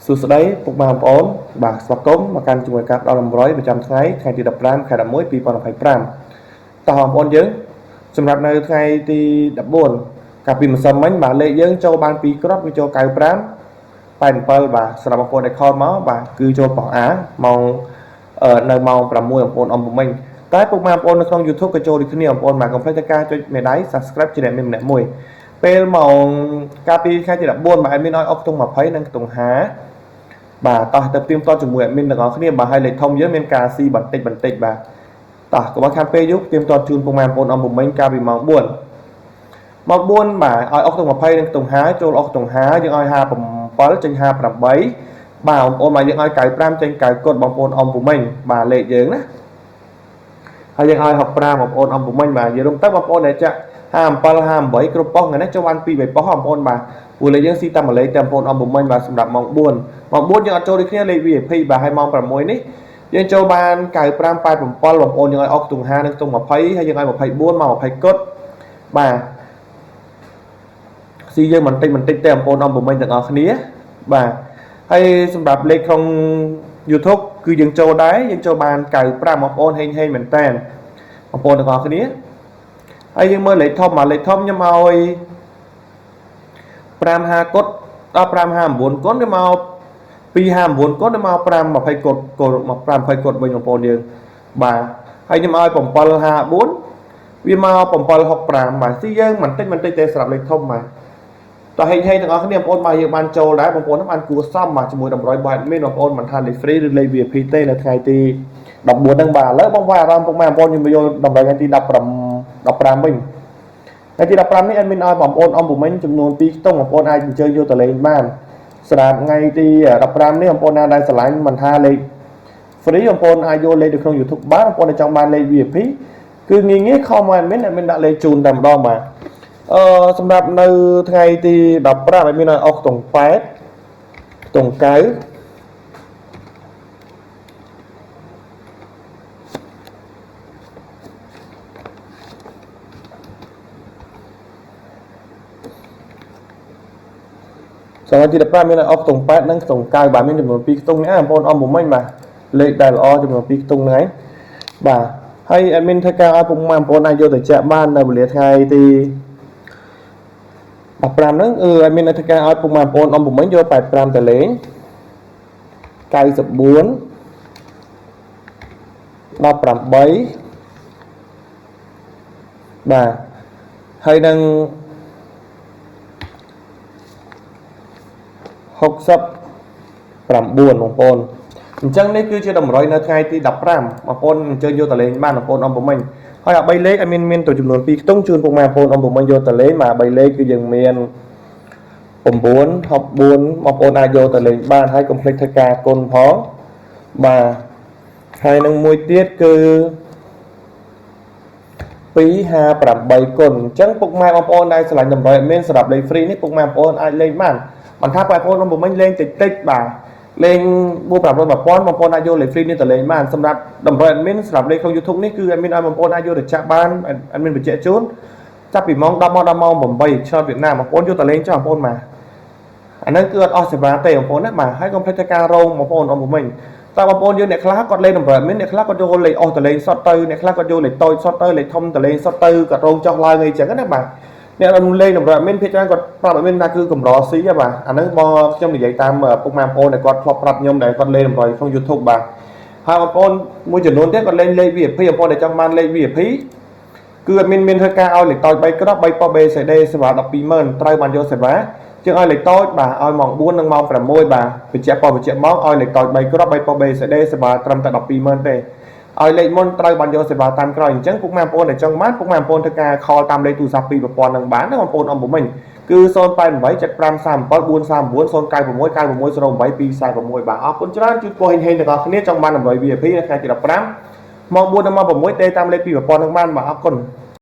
សួស្តីពុកម៉ែបងប្អូនបាទស្វាគមន៍មកកាន់ជាមួយការផ្ដល់តម្រុយប្រចាំថ្ងៃទី15ខែ11 2025តោះបងប្អូនយើងសម្រាប់នៅថ្ងៃទី14កាលពីម្សិលមិញបាទលេខយើងចូលបាន2គ្រាប់វាចូល95 87បាទសម្រាប់បងប្អូនដែលខលមកបាទគឺចូលប៉ោះអាម៉ោងនៅម៉ោង6បងប្អូនអំពុំមិញតែពុកម៉ែបងប្អូននៅក្នុង YouTube ក៏ចូលដូចគ្នាបងប្អូនបាទកុំភ្លេចតែការចុចមេដៃ Subscribe ជាអ្នកមានម្នាក់មួយពេលម៉ោងកាលពីថ្ងៃទី14បាទមានឲ្យអុកខ្ទង់20និងខ្ទង់50បាទតោះទៅទៀមតជាមួយadminទាំងអស់គ្នាបាទហើយលេខធំយើងមានការស៊ីបន្តិចបាទតោះកុំឲ្យខាត់ពេលយូរទៀមតជូនពុកម៉ែបងប្អូនអំពុំមិញកាលពីម៉ោង4បាទឲ្យអុកខ្ទង់20និងខ្ទង់50ចូលអុកខ្ទង់50យើងឲ្យ57ចេញ58បាទបងប្អូនមកយើងឲ្យ95ចេញ90កត់បងប្អូនអំពុំមិញបាទលេខយើងណាហើយយើងឲ្យ65បងប្អូនអំពុំមិញបាទនិយាយរួមទៅបងប្អូនដែលចាក់57 58គ្រប់ប៉ុស្តិ៍ថ្ងៃនេះចូលបាន2 3ប៉ុស្តិ៍បងប្អូនបាទព្រោះលេខយើងស៊ីតាមលេខតែបងប្អូនអំពុំមិញបាទសម្រាប់ម៉ោង4ម៉ោង4យើងអត់ចូលដូចគ្នាលេខ VIP បាទហើយម៉ោង6នេះយើងចូលបាន95 87បងប្អូនយើងឲ្យអុកខ្ទង់50និងខ្ទង់20ហើយយើងឲ្យ24មក20កត់បាទស៊ីយើងបន្តិចទេបងប្អូនអំពុំមិញទាំងអស់គ្នាបាទហើយសម្រាប់លេខក្នុង YouTube គឺយើងចូលដែរយើងចូលបាន95បងប្អូនហេងមែនតើបងប្អូនទាំងអស់គ្នាហើយយើងមើលលេខធំមកលេខធំខ្ញុំឲ្យ55កត់ដល់559កត់ទៅមក259កត់ទៅមក520កត់មក520កត់វិញបងប្អូនយើងបាទហើយខ្ញុំឲ្យ754វាមក765បាទស៊ីយើងបន្តិចទេសម្រាប់លេខធំបាទតោះហេងទាំងអស់គ្នាបងប្អូនបាទយើងបានចូលដែរបងប្អូនបានគួរសមបាទជាមួយតម្រុយបាទមានបងប្អូនមិនថាលេខ free ឬលេខ VIP ទេនៅថ្ងៃទី14ហ្នឹងបាទឥឡូវបងប្អូនអារម្មណ៍ពុកម៉ែបងប្អូនខ្ញុំយកតម្រុយថ្ងៃទី15វិញថ្ងៃទី15នេះadminឲ្យបងប្អូនអំពុំមិញចំនួន2ខ្ទង់បងប្អូនអាចអញ្ជើញយកទៅលេងបានសម្រាប់ថ្ងៃទី15នេះបងប្អូនណាដែលឆ្លាញ់មិនថាលេខ free បងប្អូនអាចយកលេខនៅក្នុង YouTube បានបងប្អូនដែលចង់បានលេខ VIP គឺងាយខមមកadminដាក់លេខជូនតែម្ដងបាទសម្រាប់នៅថ្ងៃទី15adminឲ្យអុកខ្ទង់8ខ្ទង់9សម្រាប់ទី15មានអុកខ្ទង់8និងខ្ទង់9បាទមានចំនួន2ខ្ទង់នេះបងប្អូនអំពុំមិញបាទលេខដែលល្អចំនួន2ខ្ទង់ហ្នឹងបាទហើយ admin ធ្វើការឲ្យពុកម៉ែបងប្អូនអាចយកទៅចាក់បាននៅវេលាថ្ងៃទី15ហ្នឹងadmin ធ្វើការឲ្យពុកម៉ែបងប្អូនអំពុំមិញយក85ទៅលេង94 18បាទហើយនឹង69បងប្អូនអញ្ចឹងនេះគឺជាតម្រុយនៅថ្ងៃទី15បងប្អូនអញ្ជើញយកទៅលេងបានបងប្អូនអំពុំមិញហើយ3លេខមានទៅចំនួន2ខ្ទង់ជូនពុកម៉ែបងប្អូនអំពុំមិញយកទៅលេងបាទ3លេខគឺយើងមាន9 64បងប្អូនអាចយកទៅលេងបានហើយកុំភ្លេចធ្វើការគុណផងបាទហើយនឹងមួយទៀតគឺ258គុណអញ្ចឹងពុកម៉ែបងប្អូនដែលឆ្លាញ់តម្រុយមានសម្រាប់លេខ free នេះពុកម៉ែបងប្អូនអាចលេងបានមិនថាបងប្អូនអំពុំមិញលេងតិចបាទលេង4 500 1000បងប្អូនអាចយកលេខ free នេះទៅលេងបានសម្រាប់តម្រុយ admin សម្រាប់លេខក្នុង YouTube នេះគឺ admin ឲ្យបងប្អូនអាចយកទៅចាក់បាន admin បញ្ជាក់ជូនចាប់ពីម៉ោង10ដល់ម៉ោង8ឆ្នោតវៀតណាមបងប្អូនយកទៅលេងចុះបងប្អូនបាទអាហ្នឹងគឺអត់អស់សេវាទេបងប្អូនណាបាទហើយកុំភ្លេចតែការរងបងប្អូនអំពុំមិញតើបងប្អូនយើងអ្នកខ្លះគាត់លេងតម្រុយ admin អ្នកខ្លះគាត់យកលេខអស់ទៅលេងសុតទៅអ្នកខ្លះគាត់យកលេខតូចសុតទៅលេខធំទៅលេងសុតទៅគាត់រងចុះឡើងអីចឹងណាបាទអ្នកលេងតម្រុយ admin ភាគច្រើនគាត់ប្រាប់ admin ថាគឺកម្រស៊ីហ៎បាទអាហ្នឹងមកខ្ញុំនិយាយតាមពុកម៉ែបងប្អូនដែលគាត់ធ្លាប់ប្រាប់ខ្ញុំដែលគាត់លេងតម្រុយក្នុង YouTube បាទហើយបងប្អូនមួយចំនួនទៀតគាត់លេងលេខ VIP បងប្អូនដែលចង់បានលេខ VIP គឺadmin មានធ្វើការឲ្យលេខតូច3គ្រាប់3ប៉ុស្តិ៍ BCD សេវា120,000ត្រូវបានយកសេវាជាងឲ្យលេខតូចបាទឲ្យម៉ោង4និងម៉ោង6បាទបញ្ជាក់ប៉ុស្តិ៍បញ្ជាក់ម៉ោងឲ្យលេខតូច3គ្រាប់3ប៉ុស្តិ៍ BCD សេវាត្រឹមតែ120,000ទេឲ្យលេខមុនត្រូវបានយកសេវាតាមក្រោយអញ្ចឹងពុកម៉ែបងប្អូនដែលចង់បានពុកម៉ែបងប្អូនធ្វើការ call តាមលេខទូរស័ព្ទពីប្រព័ន្ធនឹងបានណាបងប្អូនអំពុំមិញគឺ088 7537 439 096 9608 246បាទអរគុណច្រើនជួយពរហេងទាំងអស់គ្នាចង់បានតម្រុយ VIP នៅថ្ងៃទី15ម៉ោង4ដល់ម៉ោង6ទេតាមលេខពីប្រព័ន្ធនឹងបានបាទអរគុណ